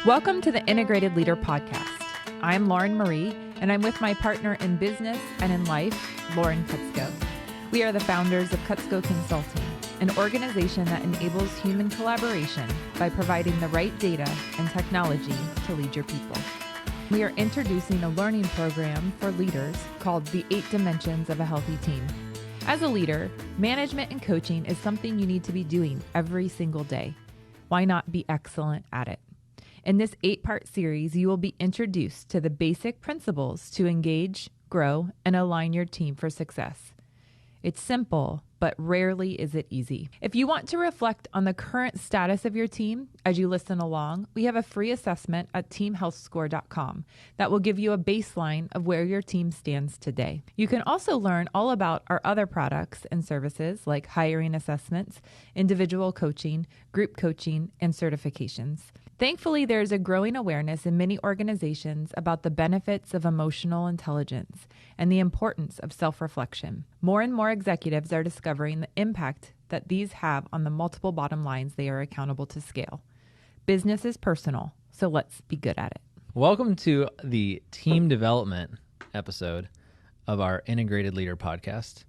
Welcome to the Integrated Leader Podcast. I'm Lauren Marie, and I'm with my partner in business and in life, Lauren Kutzko. We are the founders of Kutzko Consulting, an organization that enables human collaboration by providing the right data and technology to lead your people. We are introducing a learning program for leaders called The 8 Dimensions of a Healthy Team. As a leader, management and coaching is something you need to be doing every single day. Why not be excellent at it? In this 8-part series, you will be introduced to the basic principles to engage, grow, and align your team for success. It's simple, but rarely is it easy. If you want to reflect on the current status of your team as you listen along, we have a free assessment at teamhealthscore.com that will give you a baseline of where your team stands today. You can also learn all about our other products and services like hiring assessments, individual coaching, group coaching, and certifications. Thankfully, there is a growing awareness in many organizations about the benefits of emotional intelligence and the importance of self-reflection. More and more executives are discovering the impact that these have on the multiple bottom lines they are accountable to scale. Business is personal, so let's be good at it. Welcome to the team development episode of our Integrated Leader Podcast.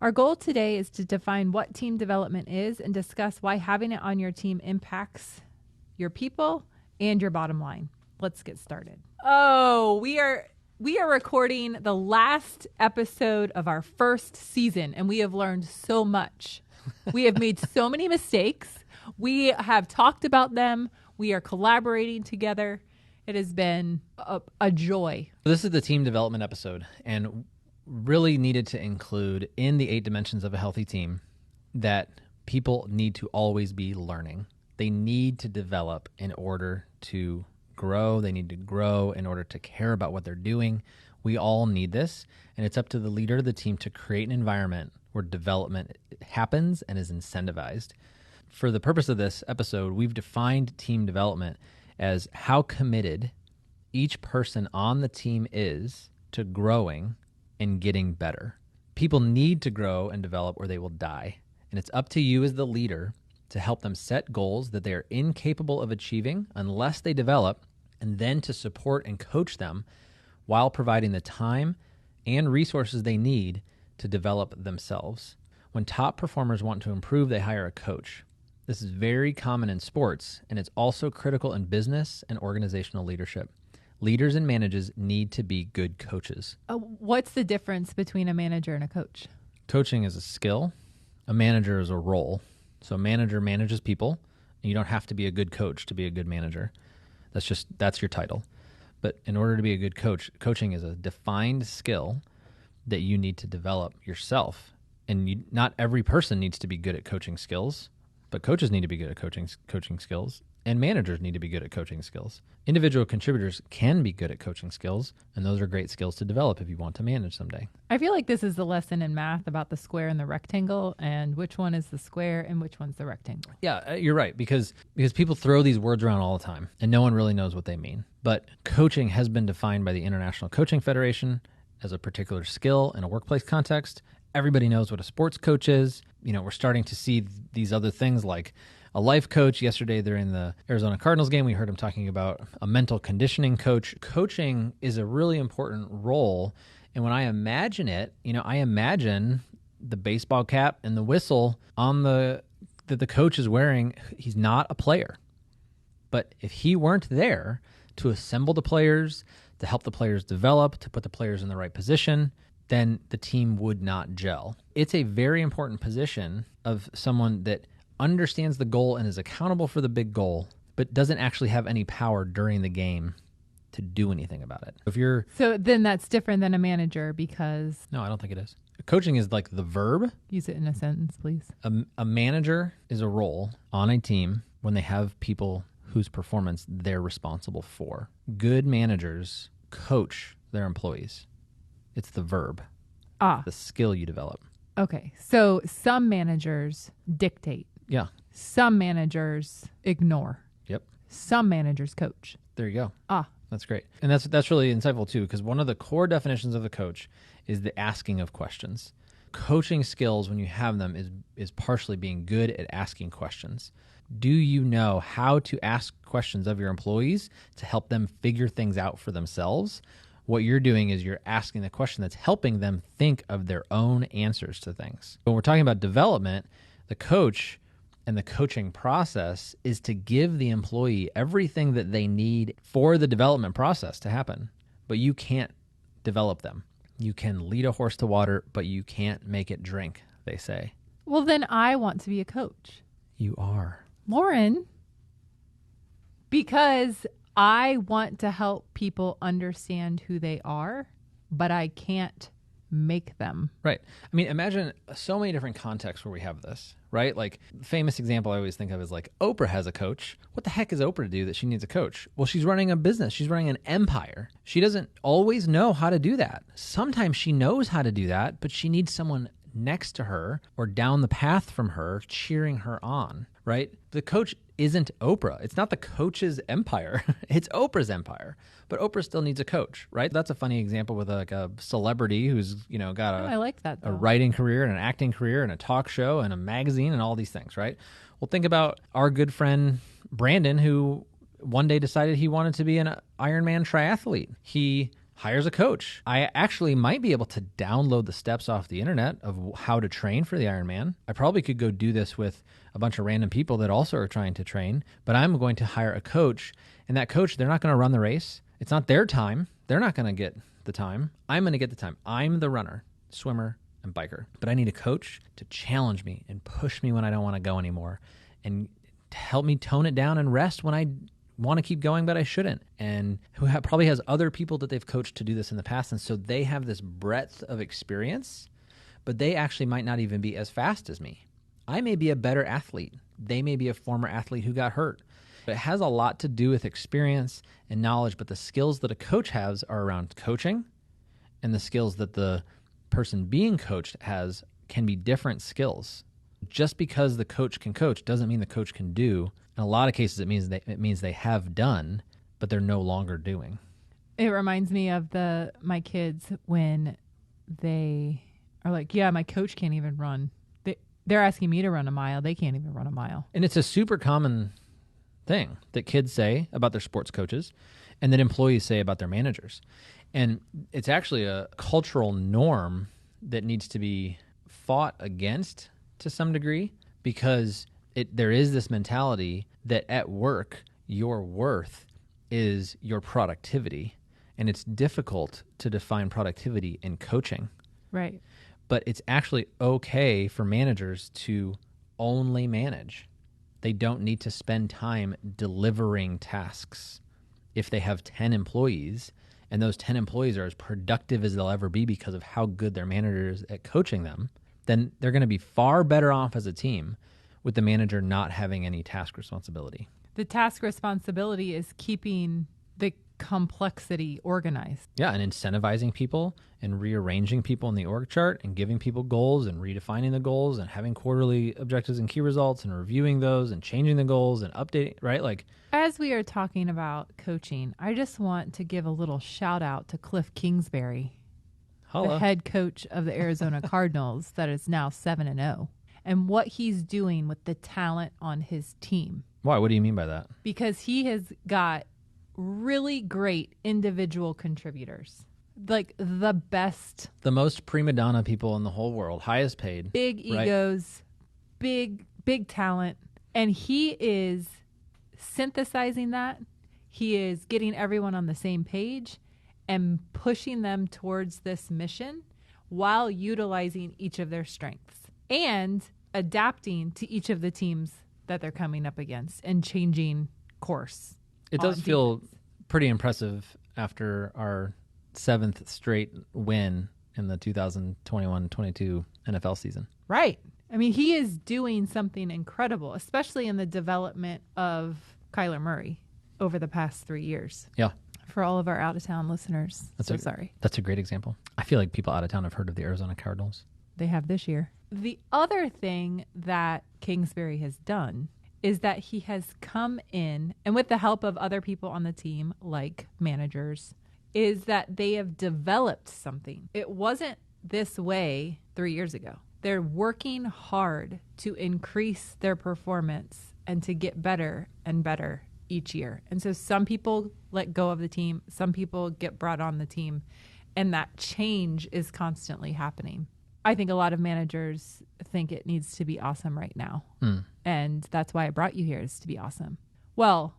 Our goal today is to define what team development is and discuss why having it on your team impacts your people and your bottom line. Let's get started. Oh, we are recording the last episode of our first season, and we have learned so much. We have made so many mistakes. We have talked about them. We are collaborating together. It has been a joy. This is the team development episode, and really needed to include in the 8 dimensions of a healthy team that people need to always be learning. They need to develop in order to grow. They need to grow in order to care about what they're doing. We all need this, and it's up to the leader of the team to create an environment where development happens and is incentivized. For the purpose of this episode, we've defined team development as how committed each person on the team is to growing and getting better. People need to grow and develop or they will die, and it's up to you as the leader to help them set goals that they are incapable of achieving unless they develop, and then to support and coach them while providing the time and resources they need to develop themselves. When top performers want to improve, they hire a coach. This is very common in sports, and it's also critical in business and organizational leadership. Leaders and managers need to be good coaches. What's the difference between a manager and a coach? Coaching is a skill. A manager is a role. So a manager manages people, and you don't have to be a good coach to be a good manager. That's your title. But in order to be a good coach, coaching is a defined skill that you need to develop yourself. And not every person needs to be good at coaching skills, but coaches need to be good at coaching skills, and managers need to be good at coaching skills. Individual contributors can be good at coaching skills, and those are great skills to develop if you want to manage someday. I feel like this is the lesson in math about the square and the rectangle, and which one is the square and which one's the rectangle. Yeah, you're right, because people throw these words around all the time, and no one really knows what they mean. But coaching has been defined by the International Coaching Federation as a particular skill in a workplace context. Everybody knows what a sports coach is. We're starting to see these other things like a life coach. Yesterday, during the Arizona Cardinals game, we heard him talking about a mental conditioning coach. Coaching is a really important role. And when I imagine it, I imagine the baseball cap and the whistle that the coach is wearing. He's not a player. But if he weren't there to assemble the players, to help the players develop, to put the players in the right position, then the team would not gel. It's a very important position of someone that understands the goal and is accountable for the big goal, but doesn't actually have any power during the game to do anything about it. So then that's different than a manager because... No, I don't think it is. Coaching is like the verb. Use it in a sentence, please. A manager is a role on a team when they have people whose performance they're responsible for. Good managers coach their employees. It's the verb. The skill you develop. Okay, so some managers dictate. Yeah. Some managers ignore. Yep. Some managers coach. There you go. That's great. And that's really insightful too, because one of the core definitions of the coach is the asking of questions. Coaching skills, when you have them, is partially being good at asking questions. Do you know how to ask questions of your employees to help them figure things out for themselves? What you're doing is you're asking the question that's helping them think of their own answers to things. When we're talking about development, the coach and the coaching process is to give the employee everything that they need for the development process to happen. But you can't develop them. You can lead a horse to water, but you can't make it drink, they say. Well, then I want to be a coach. You are. Lauren, because I want to help people understand who they are, but I can't make them. Right. I mean, imagine so many different contexts where we have this, right? Like, the famous example I always think of is like Oprah has a coach. What the heck is Oprah to do that she needs a coach? Well, she's running a business. She's running an empire. She doesn't always know how to do that. Sometimes she knows how to do that, but she needs someone next to her or down the path from her cheering her on, right? The coach isn't Oprah. It's not the coach's empire. It's Oprah's empire. But Oprah still needs a coach, right? That's a funny example with like a celebrity who's, got I like that, a writing career and an acting career and a talk show and a magazine and all these things, right? Well, think about our good friend Brandon, who one day decided he wanted to be an Ironman triathlete. He hires a coach. I actually might be able to download the steps off the internet of how to train for the Ironman. I probably could go do this with a bunch of random people that also are trying to train, but I'm going to hire a coach, and that coach, they're not going to run the race. It's not their time. They're not going to get the time. I'm going to get the time. I'm the runner, swimmer, and biker, but I need a coach to challenge me and push me when I don't want to go anymore and to help me tone it down and rest when I want to keep going, but I shouldn't, and who probably has other people that they've coached to do this in the past. And so they have this breadth of experience, but they actually might not even be as fast as me. I may be a better athlete. They may be a former athlete who got hurt. But it has a lot to do with experience and knowledge, but the skills that a coach has are around coaching, and the skills that the person being coached has can be different skills. Just because the coach can coach doesn't mean the coach can do. In a lot of cases, it means they have done, but they're no longer doing. It reminds me of my kids when they are like, yeah, my coach can't even run. They're asking me to run a mile. They can't even run a mile. And it's a super common thing that kids say about their sports coaches and that employees say about their managers. And it's actually a cultural norm that needs to be fought against to some degree, because there is this mentality that at work, your worth is your productivity. And it's difficult to define productivity in coaching. Right. But it's actually okay for managers to only manage. They don't need to spend time delivering tasks. If they have 10 employees and those 10 employees are as productive as they'll ever be because of how good their manager is at coaching them, then they're going to be far better off as a team with the manager not having any task responsibility. The task responsibility is keeping the complexity organized. Yeah, and incentivizing people and rearranging people in the org chart and giving people goals and redefining the goals and having quarterly objectives and key results and reviewing those and changing the goals and updating, right? Like, as we are talking about coaching, I just want to give a little shout out to Cliff Kingsbury, the head coach of the Arizona Cardinals that is now 7-0, and what he's doing with the talent on his team. Why? What do you mean by that? Because he has got really great individual contributors, like the best, the most prima donna people in the whole world, highest paid, big egos, right? big talent, and he is synthesizing that. He is getting everyone on the same page and pushing them towards this mission while utilizing each of their strengths and adapting to each of the teams that they're coming up against and changing course. It does feel pretty impressive after our 7th straight win in the 2021-22 NFL season. Right. I mean, he is doing something incredible, especially in the development of Kyler Murray over the past 3 years. Yeah. For all of our out-of-town listeners. Sorry. That's a great example. I feel like people out of town have heard of the Arizona Cardinals. They have this year. The other thing that Kingsbury has done is that he has come in, and with the help of other people on the team, like managers, is that they have developed something. It wasn't this way 3 years ago. They're working hard to increase their performance and to get better and better each year. And so some people let go of the team, some people get brought on the team, and that change is constantly happening. I think a lot of managers think it needs to be awesome right now. And that's why I brought you here, is to be awesome. Well,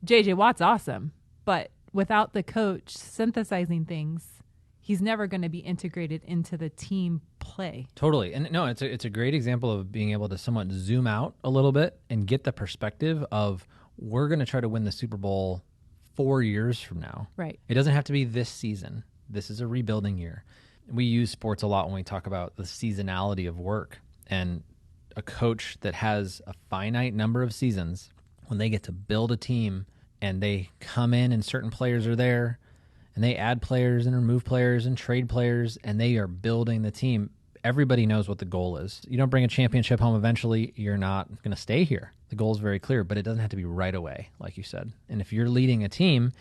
JJ Watt's awesome, but without the coach synthesizing things, he's never going to be integrated into the team play. Totally. And no, it's a great example of being able to somewhat zoom out a little bit and get the perspective of, we're going to try to win the Super Bowl 4 years from now. Right. It doesn't have to be this season. This is a rebuilding year. We use sports a lot when we talk about the seasonality of work, and a coach that has a finite number of seasons, when they get to build a team and they come in and certain players are there and they add players and remove players and trade players and they are building the team, everybody knows what the goal is. You don't bring a championship home eventually, you're not going to stay here. The goal is very clear, but it doesn't have to be right away, like you said. And if you're leading a team,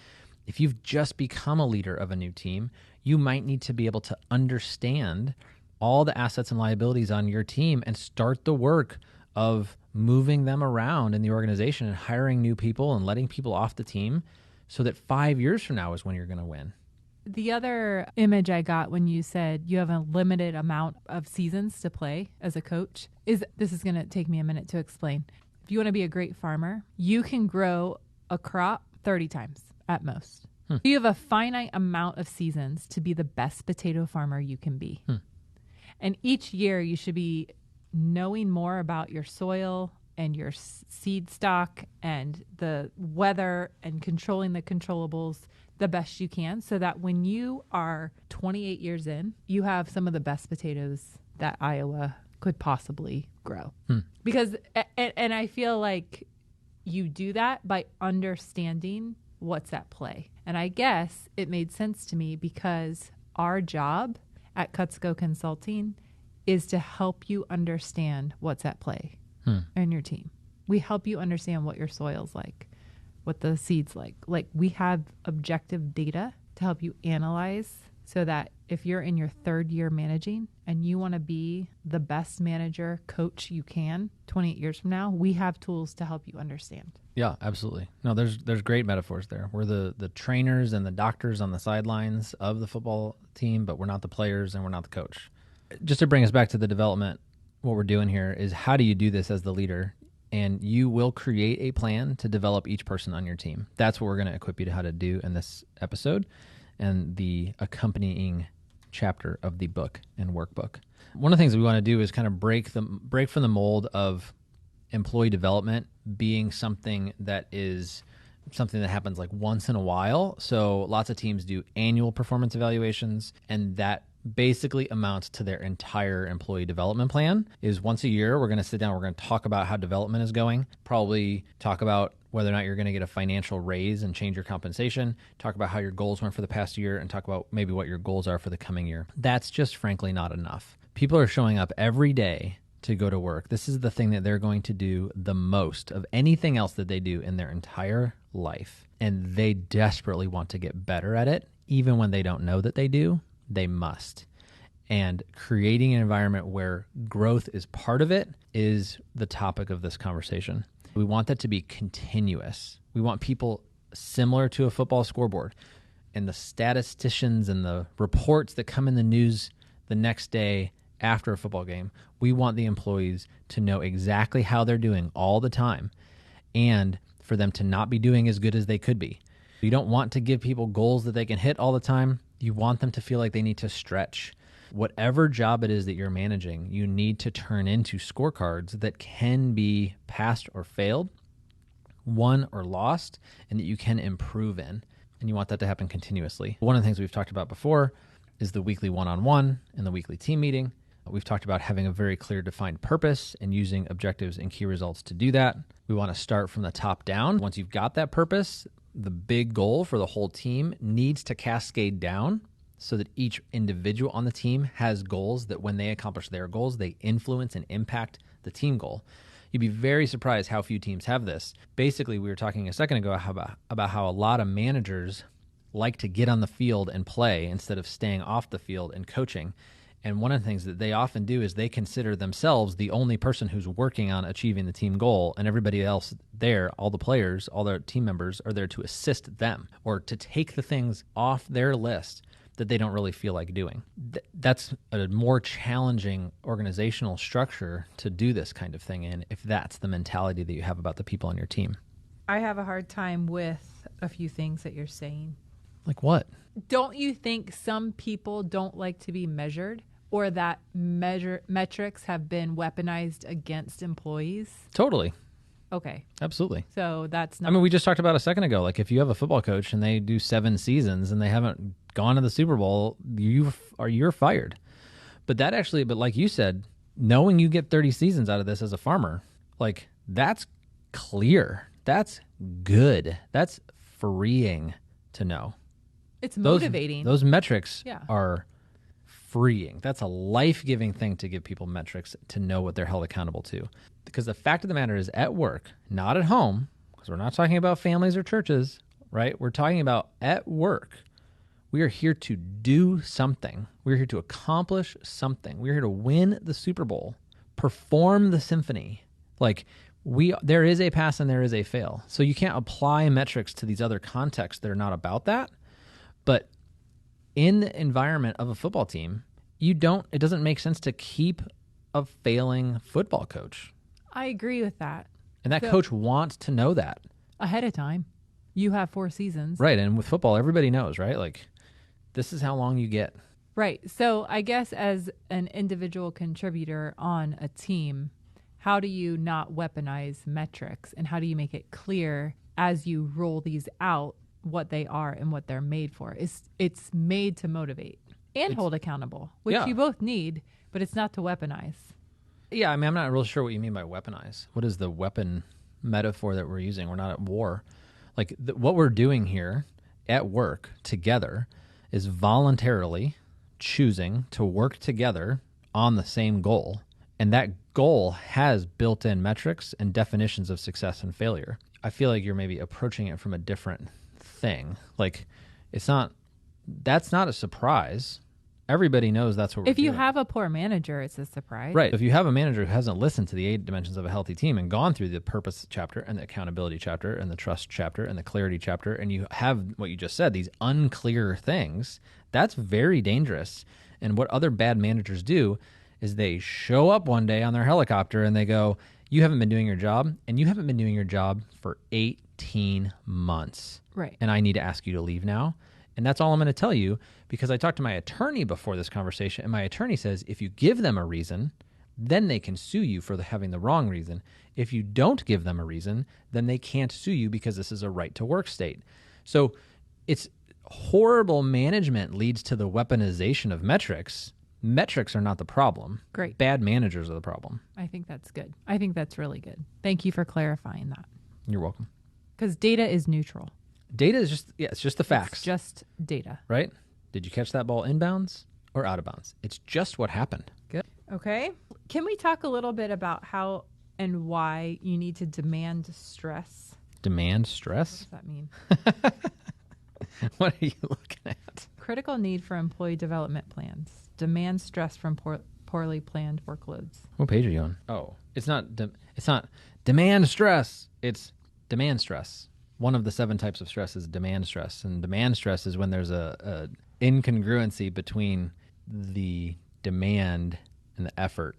if you've just become a leader of a new team, you might need to be able to understand all the assets and liabilities on your team and start the work of moving them around in the organization and hiring new people and letting people off the team, so that 5 years from now is when you're going to win. The other image I got when you said you have a limited amount of seasons to play as a coach is, this is going to take me a minute to explain. If you want to be a great farmer, you can grow a crop 30 times at most. You have a finite amount of seasons to be the best potato farmer you can be. And each year you should be knowing more about your soil and your seed stock and the weather and controlling the controllables the best you can, so that when you are 28 years in, you have some of the best potatoes that Iowa could possibly grow. Because, and I feel like you do that by understanding what's at play. And I guess it made sense to me because our job at Cutco Consulting is to help you understand what's at play in your team. We help you understand what your soil's like, what the seed's like. Like, we have objective data to help you analyze, so that if you're in your third year managing and you want to be the best manager, coach you can 28 years from now, we have tools to help you understand. Yeah, absolutely. No, there's great metaphors there. We're the trainers and the doctors on the sidelines of the football team, but we're not the players and we're not the coach. Just to bring us back to the development, what we're doing here is, how do you do this as the leader? And you will create a plan to develop each person on your team. That's what we're going to equip you to how to do in this episode and the accompanying chapter of the book and workbook. One of the things that we want to do is kind of break from the mold of employee development being something that happens like once in a while. So lots of teams do annual performance evaluations, and that basically amounts to their entire employee development plan. Is once a year, we're going to sit down, we're going to talk about how development is going, probably talk about whether or not you're going to get a financial raise and change your compensation, talk about how your goals went for the past year, and talk about maybe what your goals are for the coming year. That's just frankly not enough. People are showing up every day to go to work. This is the thing that they're going to do the most of anything else that they do in their entire life. And they desperately want to get better at it. Even when they don't know that they do, they must. And creating an environment where growth is part of it is the topic of this conversation. We want that to be continuous. We want people similar to a football scoreboard, and the statisticians and the reports that come in the news the next day after a football game. We want the employees to know exactly how they're doing all the time, and for them to not be doing as good as they could be. You don't want to give people goals that they can hit all the time. You want them to feel like they need to stretch. Whatever job it is that you're managing, you need to turn into scorecards that can be passed or failed, won or lost, and that you can improve in. And you want that to happen continuously. One of the things we've talked about before is the weekly one-on-one and the weekly team meeting. We've talked about having a very clear defined purpose and using objectives and key results to do that. We want to start from the top down. Once you've got that purpose, the big goal for the whole team needs to cascade down so that each individual on the team has goals that when they accomplish their goals, they influence and impact the team goal. You'd be very surprised how few teams have this. Basically, we were talking a second ago about how a lot of managers like to get on the field and play instead of staying off the field and coaching. And one of the things that they often do is they consider themselves the only person who's working on achieving the team goal, and everybody else there, all the players, all their team members are there to assist them or to take the things off their list that they don't really feel like doing. That's a more challenging organizational structure to do this kind of thing in, if that's the mentality that you have about the people on your team. I have a hard time with a few things that you're saying. Like what? Don't you think some people don't like to be measured, or that metrics have been weaponized against employees? Totally. Okay. Absolutely. So that's not... I mean, we just talked about a second ago, like if you have a football coach and they do 7 seasons and they haven't gone to the Super Bowl, you're fired. But like you said, knowing you get 30 seasons out of this as a farmer, like that's clear. That's good. That's freeing to know. It's motivating. Those metrics are freeing. That's a life-giving thing to give people metrics to know what they're held accountable to. Because the fact of the matter is, at work, not at home, because we're not talking about families or churches, right? We're talking about at work. We are here to do something. We're here to accomplish something. We're here to win the Super Bowl, perform the symphony. Like, there is a pass and there is a fail. So you can't apply metrics to these other contexts that are not about that. But in the environment of a football team, it doesn't make sense to keep a failing football coach. I agree with that. And that coach wants to know that ahead of time. You have 4 seasons. Right. And with football, everybody knows, right? Like, this is how long you get. Right. So I guess as an individual contributor on a team, how do you not weaponize metrics, and how do you make it clear as you roll these out what they are and what they're made for? It's made to motivate and hold accountable, which you both need, but it's not to weaponize. Yeah, I mean, I'm not really sure what you mean by weaponize. What is the weapon metaphor that we're using? We're not at war. Like, what we're doing here at work together is voluntarily choosing to work together on the same goal. And that goal has built-in metrics and definitions of success and failure. I feel like you're maybe approaching it from a different thing. Like, that's not a surprise. Everybody knows that's what we're doing. If you have a poor manager, it's a surprise. Right. If you have a manager who hasn't listened to the 8 dimensions of a healthy team and gone through the purpose chapter and the accountability chapter and the trust chapter and the clarity chapter, and you have what you just said, these unclear things, that's very dangerous. And what other bad managers do is they show up one day on their helicopter and they go, you haven't been doing your job, and you haven't been doing your job for 18 months. Right. And I need to ask you to leave now. And that's all I'm going to tell you, because I talked to my attorney before this conversation, and my attorney says if you give them a reason, then they can sue you for having the wrong reason. If you don't give them a reason, then they can't sue you because this is a right to work state. So it's horrible management leads to the weaponization of metrics. Metrics are not the problem. Great. Bad managers are the problem. I think that's good. I think that's really good. Thank you for clarifying that. You're welcome. Because data is neutral. Data is it's just the facts. It's just data. Right? Did you catch that ball inbounds or out of bounds? It's just what happened. Good. Okay. Can we talk a little bit about how and why you need to demand stress? Demand stress? What does that mean? What are you looking at? Critical need for employee development plans. Demand stress from poorly planned workloads. What page are you on? Oh, it's not demand stress. It's demand stress. One of the 7 types of stress is demand stress. And demand stress is when there's a incongruency between the demand and the effort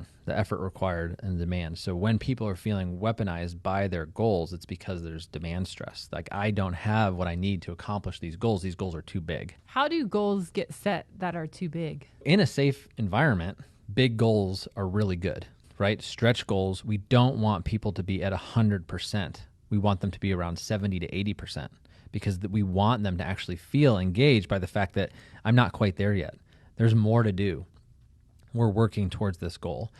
required and the demand. So when people are feeling weaponized by their goals, it's because there's demand stress. Like, I don't have what I need to accomplish these goals. These goals are too big. How do goals get set that are too big? In a safe environment, big goals are really good, right? Stretch goals, we don't want people to be at 100%. We want them to be around 70 to 80% because we want them to actually feel engaged by the fact that I'm not quite there yet. There's more to do. We're working towards this goal.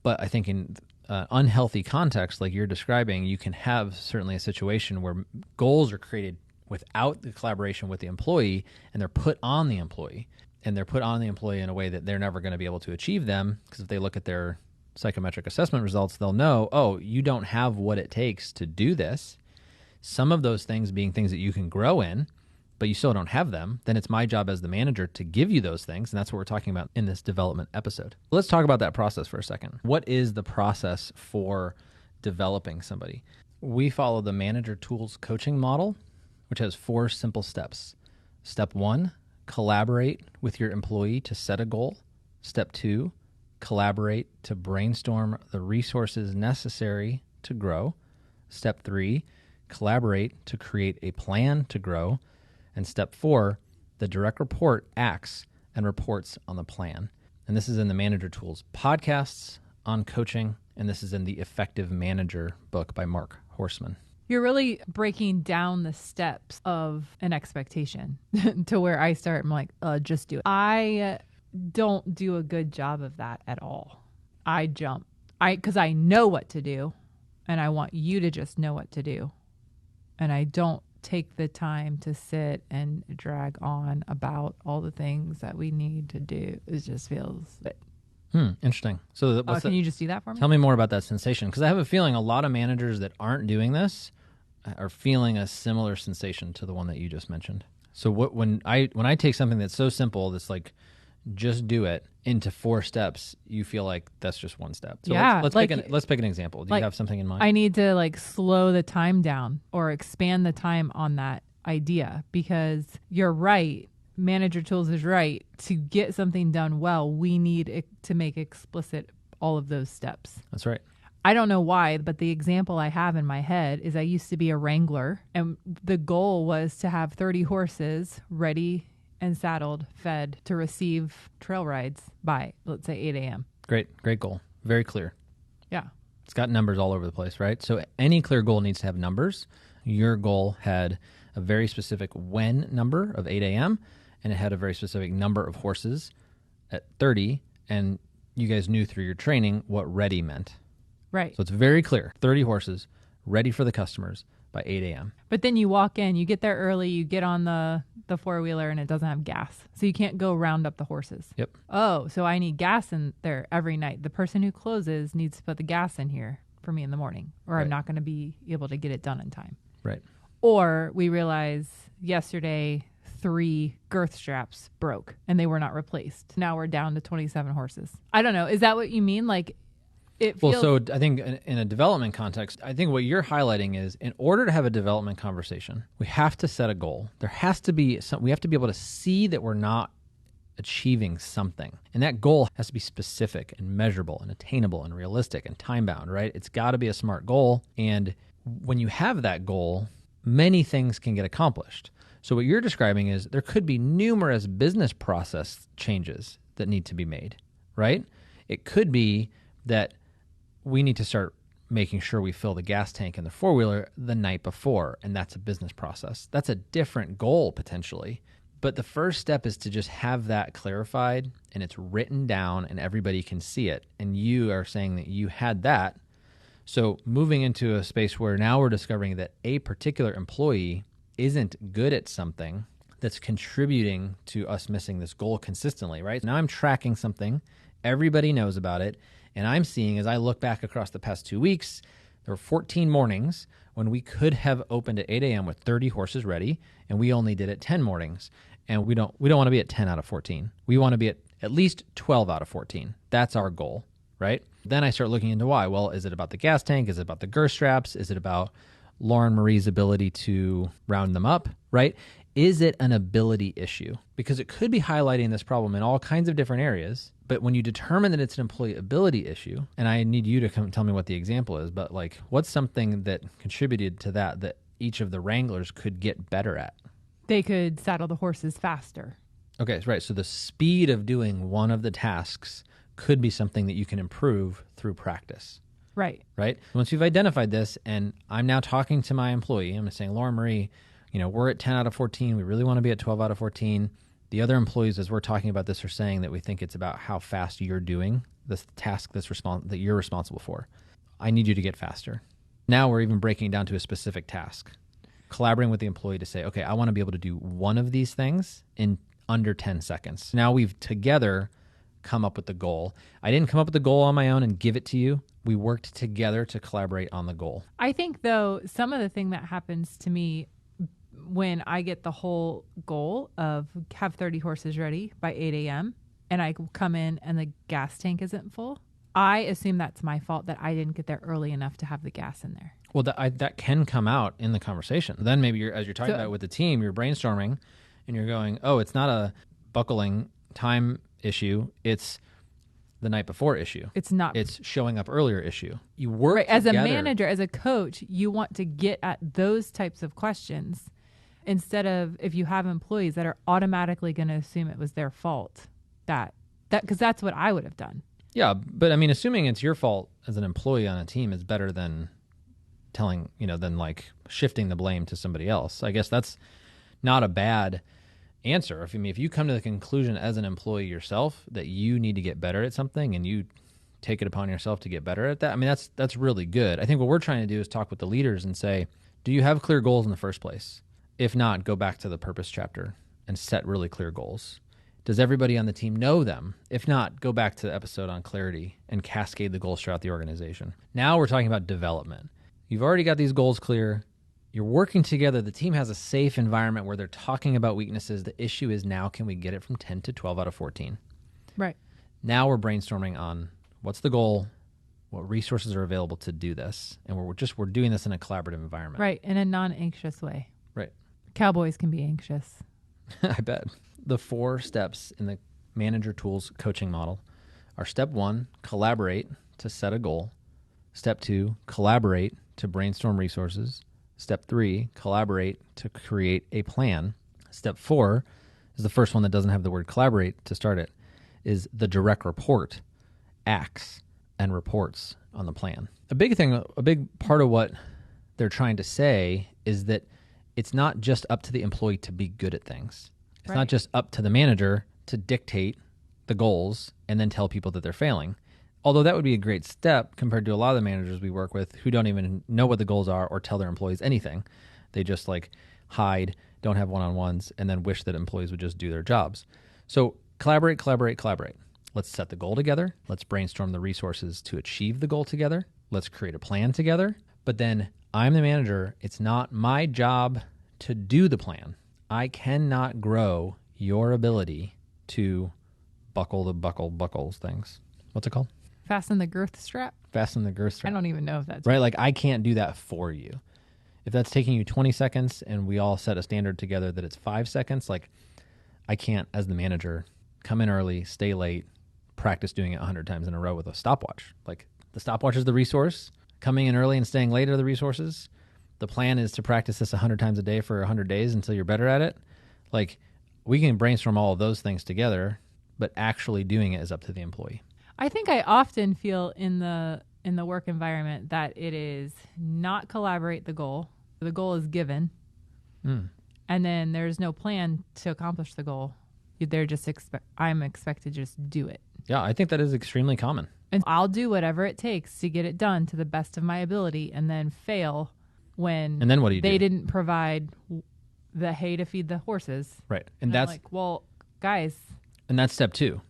But I think in unhealthy context, like you're describing, you can have certainly a situation where goals are created without the collaboration with the employee, and they're put on the employee. And they're put on the employee in a way that they're never going to be able to achieve them, because if they look at their psychometric assessment results, they'll know, oh, you don't have what it takes to do this. Some of those things being things that you can grow in, but you still don't have them, then it's my job as the manager to give you those things. And that's what we're talking about in this development episode. Let's talk about that process for a second. What is the process for developing somebody? We follow the Manager Tools coaching model, which has 4 simple steps. Step 1, collaborate with your employee to set a goal. Step 2, collaborate to brainstorm the resources necessary to grow. Step 3, collaborate to create a plan to grow. And step 4, the direct report acts and reports on the plan. And this is in the Manager Tools podcasts on coaching, and this is in the Effective Manager book by Mark Horstman. You're really breaking down the steps of an expectation to where I start. I'm like, just do it. I don't do a good job of that at all. I jump. Because I know what to do, and I want you to just know what to do. And I don't take the time to sit and drag on about all the things that we need to do. It just feels... Interesting. So can you just do that for me? Tell me more about that sensation, because I have a feeling a lot of managers that aren't doing this are feeling a similar sensation to the one that you just mentioned. So when I take something that's so simple, that's like just do it, into 4 steps, you feel like that's just one step. So yeah, let's pick an example. Do you have something in mind? I need to slow the time down or expand the time on that idea, because you're right. Manager Tools is right. To get something done well, we need to make explicit all of those steps. That's right. I don't know why, but the example I have in my head is I used to be a wrangler, and the goal was to have 30 horses ready and saddled, fed to receive trail rides by, let's say, 8 a.m. Great goal. Very clear. Yeah. It's got numbers all over the place, right? So any clear goal needs to have numbers. Your goal had a very specific when number of 8 a.m., and it had a very specific number of horses at 30, and you guys knew through your training what ready meant. Right. So it's very clear. 30 horses ready for the customers by 8 a.m. But then you walk in, you get there early, you get on the four-wheeler, and it doesn't have gas. So you can't go round up the horses. Yep. Oh, so I need gas in there every night. The person who closes needs to put the gas in here for me in the morning, or I'm not going to be able to get it done in time. Right. Or we realize yesterday 3 girth straps broke and they were not replaced. Now we're down to 27 horses. I don't know. Is that what you mean? So I think in a development context, I think what you're highlighting is, in order to have a development conversation, we have to set a goal. There has to be we have to be able to see that we're not achieving something. And that goal has to be specific and measurable and attainable and realistic and time-bound, right? It's got to be a SMART goal. And when you have that goal, many things can get accomplished. So what you're describing is there could be numerous business process changes that need to be made, right? It could be that we need to start making sure we fill the gas tank in the four-wheeler the night before, and that's a business process. That's a different goal potentially. But the first step is to just have that clarified, and it's written down and everybody can see it. And you are saying that you had that. So moving into a space where now we're discovering that a particular employee isn't good at something that's contributing to us missing this goal consistently, right? Now I'm tracking something, everybody knows about it, and I'm seeing, as I look back across the past 2 weeks, there were 14 mornings when we could have opened at 8 a.m. with 30 horses ready, and we only did it 10 mornings. And we don't want to be at 10 out of 14. We want to be at least 12 out of 14. That's our goal, right? Then I start looking into why. Well, is it about the gas tank? Is it about the girth straps? Is it about Lauren Marie's ability to round them up, right? Is it an ability issue? Because it could be highlighting this problem in all kinds of different areas, but when you determine that it's an employee ability issue, and I need you to come tell me what the example is, but what's something that contributed to that each of the wranglers could get better at? They could saddle the horses faster. Okay, right. So the speed of doing one of the tasks could be something that you can improve through practice. Right. Right? Once you've identified this, and I'm now talking to my employee, I'm saying, Lauren Marie, we're at 10 out of 14. We really want to be at 12 out of 14. The other employees, as we're talking about this, are saying that we think it's about how fast you're doing this task that you're responsible for. I need you to get faster. Now we're even breaking it down to a specific task. Collaborating with the employee to say, okay, I want to be able to do one of these things in under 10 seconds. Now we've together come up with the goal. I didn't come up with the goal on my own and give it to you. We worked together to collaborate on the goal. I think, though, some of the thing that happens to me when I get the whole goal of have 30 horses ready by 8 a.m. and I come in and the gas tank isn't full, I assume that's my fault that I didn't get there early enough to have the gas in there. Well, that can come out in the conversation. Then maybe as you're talking about it with the team, you're brainstorming and you're going, oh, it's not a buckling time issue. It's the night before issue. It's not. It's showing up earlier issue. You work right. As together. a manager, as a coach, you want to get at those types of questions instead of if you have employees that are automatically going to assume it was their fault. Because that's what I would have done. Yeah, but I mean, assuming it's your fault as an employee on a team is better than than like shifting the blame to somebody else. I guess that's not a bad answer. If you come to the conclusion as an employee yourself that you need to get better at something and you take it upon yourself to get better at that, I mean, that's really good. I think what we're trying to do is talk with the leaders and say, do you have clear goals in the first place? If not, go back to the purpose chapter and set really clear goals. Does everybody on the team know them? If not, go back to the episode on clarity and cascade the goals throughout the organization. Now we're talking about development. You've already got these goals clear. You're working together. The team has a safe environment where they're talking about weaknesses. The issue is now, can we get it from 10 to 12 out of 14? Right. Now we're brainstorming on what's the goal, what resources are available to do this, and we're doing this in a collaborative environment. Right, in a non-anxious way. Right. Cowboys can be anxious. I bet. The 4 steps in the manager tools coaching model are: step 1, collaborate to set a goal. Step 2, collaborate to brainstorm resources. Step 3, collaborate to create a plan. Step 4 is the first one that doesn't have the word collaborate to start it, is the direct report acts and reports on the plan. A big part of what they're trying to say is that it's not just up to the employee to be good at things. It's not just up to the manager to dictate the goals and then tell people that they're failing. Although that would be a great step compared to a lot of the managers we work with who don't even know what the goals are or tell their employees anything. They just hide, don't have one-on-ones, and then wish that employees would just do their jobs. So collaborate. Let's set the goal together. Let's brainstorm the resources to achieve the goal together. Let's create a plan together. But then I'm the manager. It's not my job to do the plan. I cannot grow your ability to buckle the buckles things. What's it called? Fasten the girth strap? Fasten the girth strap. I don't even know if that's right. I can't do that for you. If that's taking you 20 seconds and we all set a standard together that it's 5 seconds, I can't, as the manager, come in early, stay late, practice doing it 100 times in a row with a stopwatch. The stopwatch is the resource. Coming in early and staying late are the resources. The plan is to practice this 100 times a day for 100 days until you're better at it. We can brainstorm all of those things together, but actually doing it is up to the employee. I think I often feel in the work environment that it is not collaborate the goal. The goal is given. And then there's no plan to accomplish the goal. They're just I'm expected to just do it. Yeah, I think that is extremely common. And I'll do whatever it takes to get it done to the best of my ability and then fail when and then what do you they do? Didn't provide the hay to feed the horses. Right. And that's well, guys. And that's step 2,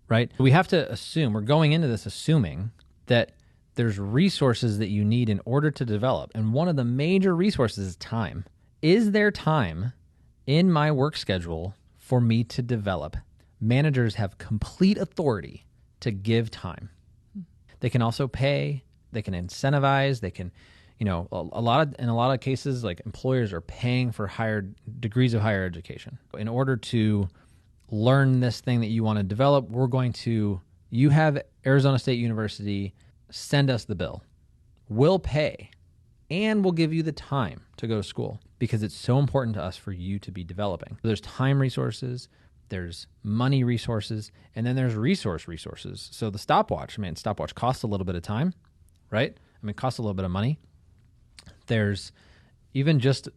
right? We have to assume, we're going into this assuming that there's resources that you need in order to develop. And one of the major resources is time. Is there time in my work schedule for me to develop? Managers have complete authority to give time. They can also pay, they can incentivize, they can, in a lot of cases, employers are paying for higher degrees of higher education. In order to learn this thing that you want to develop, you have Arizona State University, send us the bill. We'll pay and we'll give you the time to go to school because it's so important to us for you to be developing. There's time resources, there's money resources, and then there's resources. So the stopwatch costs a little bit of time, right? It costs a little bit of money. There's even just,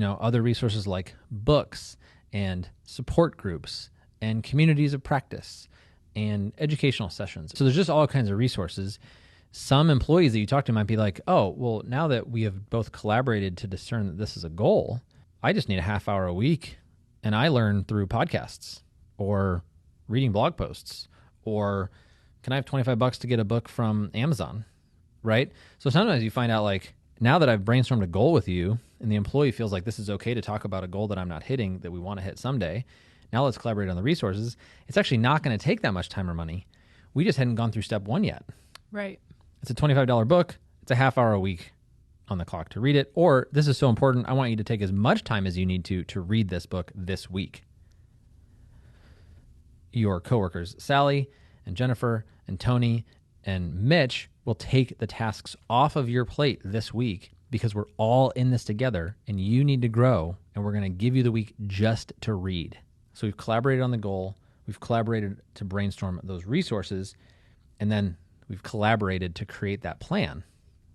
other resources like books and support groups and communities of practice and educational sessions. So there's just all kinds of resources. Some employees that you talk to might be like, oh, well, now that we have both collaborated to discern that this is a goal, I just need a half hour a week and I learn through podcasts or reading blog posts, or can I have $25 to get a book from Amazon, right? So sometimes you find out Now that I've brainstormed a goal with you and the employee feels like this is okay to talk about a goal that I'm not hitting that we want to hit someday, now let's collaborate on the resources. It's actually not going to take that much time or money. We just hadn't gone through step one yet. Right. It's a $25 book. It's a half hour a week on the clock to read it. Or this is so important, I want you to take as much time as you need to read this book this week. Your coworkers, Sally and Jennifer and Tony and Mitch, will take the tasks off of your plate this week because we're all in this together and you need to grow, and we're going to give you the week just to read. So we've collaborated on the goal. We've collaborated to brainstorm those resources, and then we've collaborated to create that plan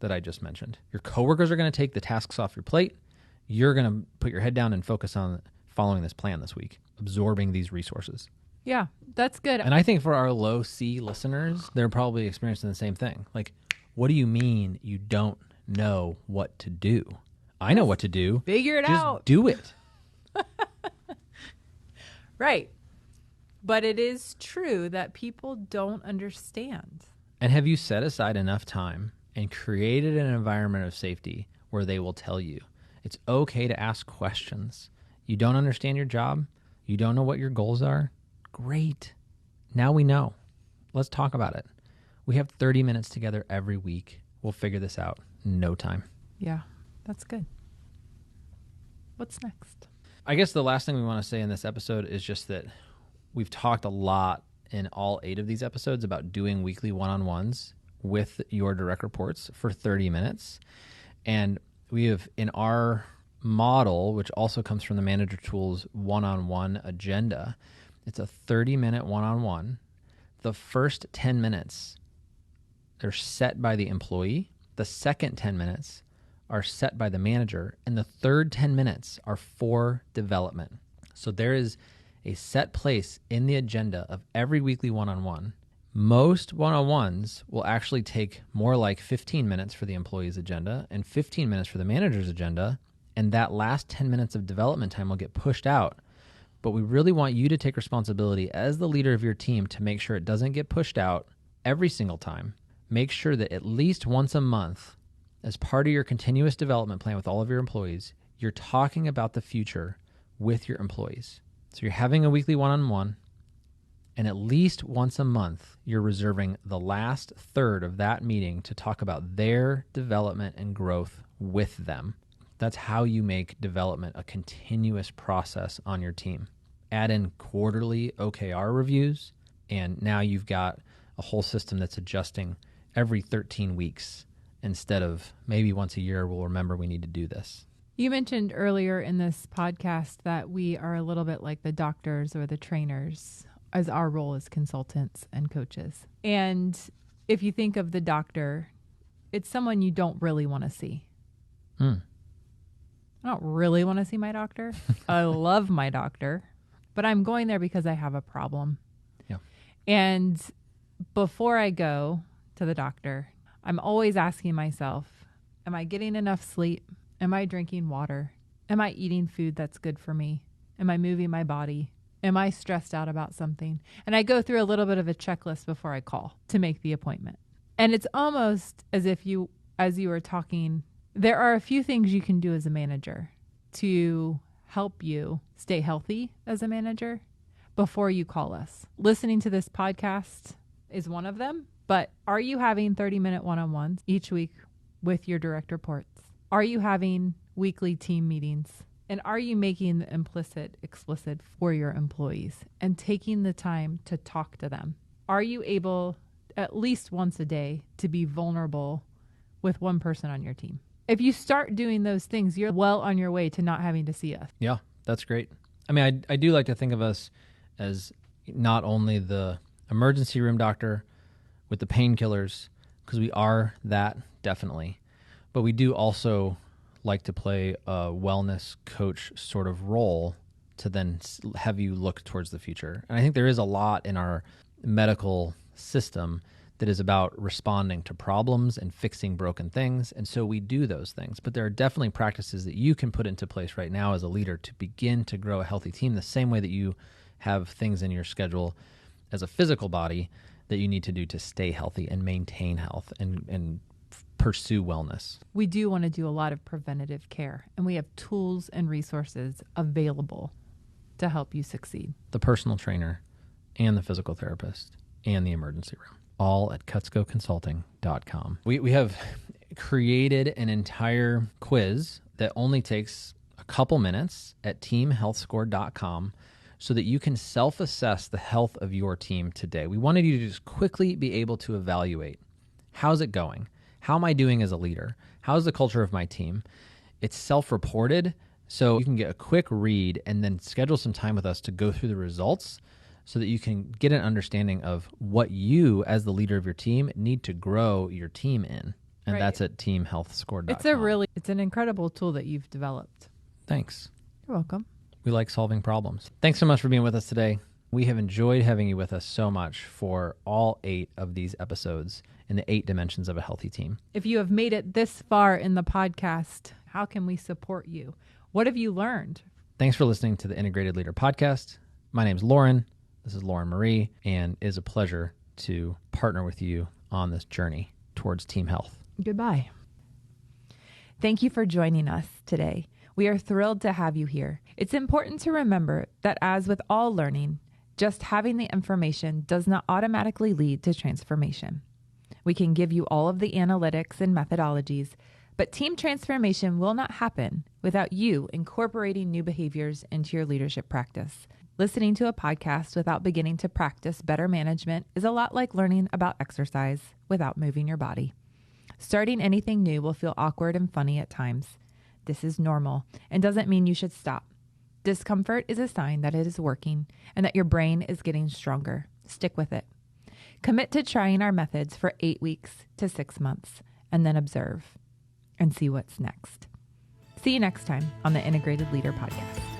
that I just mentioned. Your coworkers are going to take the tasks off your plate. You're going to put your head down and focus on following this plan this week, absorbing these resources. Yeah, that's good. And I think for our low C listeners, they're probably experiencing the same thing. Like, what do you mean you don't know what to do? I know what to do. Figure it out. Just do it. Right. But it is true that people don't understand. And have you set aside enough time and created an environment of safety where they will tell you it's okay to ask questions? You don't understand your job? You don't know what your goals are? Great. Now we know. Let's talk about it. We have 30 minutes together every week. We'll figure this out in no time. Yeah, that's good. What's next? I guess the last thing we want to say in this episode is just that we've talked a lot in all 8 of these episodes about doing weekly one-on-ones with your direct reports for 30 minutes. And we have, in our model, which also comes from the Manager Tools one-on-one agenda, it's a 30-minute one-on-one. The first 10 minutes, they're set by the employee. The second 10 minutes are set by the manager. And the third 10 minutes are for development. So there is a set place in the agenda of every weekly one-on-one. Most one-on-ones will actually take more like 15 minutes for the employee's agenda and 15 minutes for the manager's agenda. And that last 10 minutes of development time will get pushed out. But we really want you to take responsibility as the leader of your team to make sure it doesn't get pushed out every single time. Make sure that at least once a month, as part of your continuous development plan with all of your employees, you're talking about the future with your employees. So you're having a weekly one-on-one, and at least once a month, you're reserving the last third of that meeting to talk about their development and growth with them. That's how you make development a continuous process on your team. Add in quarterly OKR reviews, and now you've got a whole system that's adjusting every 13 weeks instead of maybe once a year we'll remember we need to do this. You mentioned earlier in this podcast that we are a little bit like the doctors or the trainers as our role as consultants and coaches. And if you think of the doctor, it's someone you don't really want to see. I don't really want to see my doctor. I love my doctor, but I'm going there because I have a problem. Yeah. And before I go to the doctor, I'm always asking myself, am I getting enough sleep? Am I drinking water? Am I eating food that's good for me? Am I moving my body? Am I stressed out about something? And I go through a little bit of a checklist before I call to make the appointment. And it's almost as if you, as you were talking, there are a few things you can do as a manager to help you stay healthy as a manager before you call us. Listening to this podcast is one of them, but are you having 30-minute one-on-ones each week with your direct reports? Are you having weekly team meetings? And are you making the implicit explicit for your employees and taking the time to talk to them? Are you able at least once a day to be vulnerable with one person on your team? If you start doing those things, you're well on your way to not having to see us. Yeah, that's great. I mean, I do like to think of us as not only the emergency room doctor with the painkillers, because we are that, definitely, but we do also like to play a wellness coach sort of role to then have you look towards the future. And I think there is a lot in our medical system that is about responding to problems and fixing broken things. And so we do those things. But there are definitely practices that you can put into place right now as a leader to begin to grow a healthy team, the same way that you have things in your schedule as a physical body that you need to do to stay healthy and maintain health and pursue wellness. We do want to do a lot of preventative care, and we have tools and resources available to help you succeed. The personal trainer and the physical therapist and the emergency room, all at cutscoconsulting.com. We have created an entire quiz that only takes a couple minutes at teamhealthscore.com so that you can self-assess the health of your team today. We wanted you to just quickly be able to evaluate, how's it going? How am I doing as a leader? How's the culture of my team? It's self-reported, so you can get a quick read and then schedule some time with us to go through the results so that you can get an understanding of what you, as the leader of your team, need to grow your team in. And that's at teamhealthscore.com. It's an incredible tool that you've developed. Thanks. You're welcome. We like solving problems. Thanks so much for being with us today. We have enjoyed having you with us so much for all 8 of these episodes in the 8 dimensions of a healthy team. If you have made it this far in the podcast, how can we support you? What have you learned? Thanks for listening to the Integrated Leader Podcast. My name's Lauren. This is Lauren Marie, and it is a pleasure to partner with you on this journey towards team health. Goodbye. Thank you for joining us today. We are thrilled to have you here. It's important to remember that as with all learning, just having the information does not automatically lead to transformation. We can give you all of the analytics and methodologies, but team transformation will not happen without you incorporating new behaviors into your leadership practice. Listening to a podcast without beginning to practice better management is a lot like learning about exercise without moving your body. Starting anything new will feel awkward and funny at times. This is normal and doesn't mean you should stop. Discomfort is a sign that it is working and that your brain is getting stronger. Stick with it. Commit to trying our methods for 8 weeks to 6 months and then observe and see what's next. See you next time on the Integrated Leader Podcast.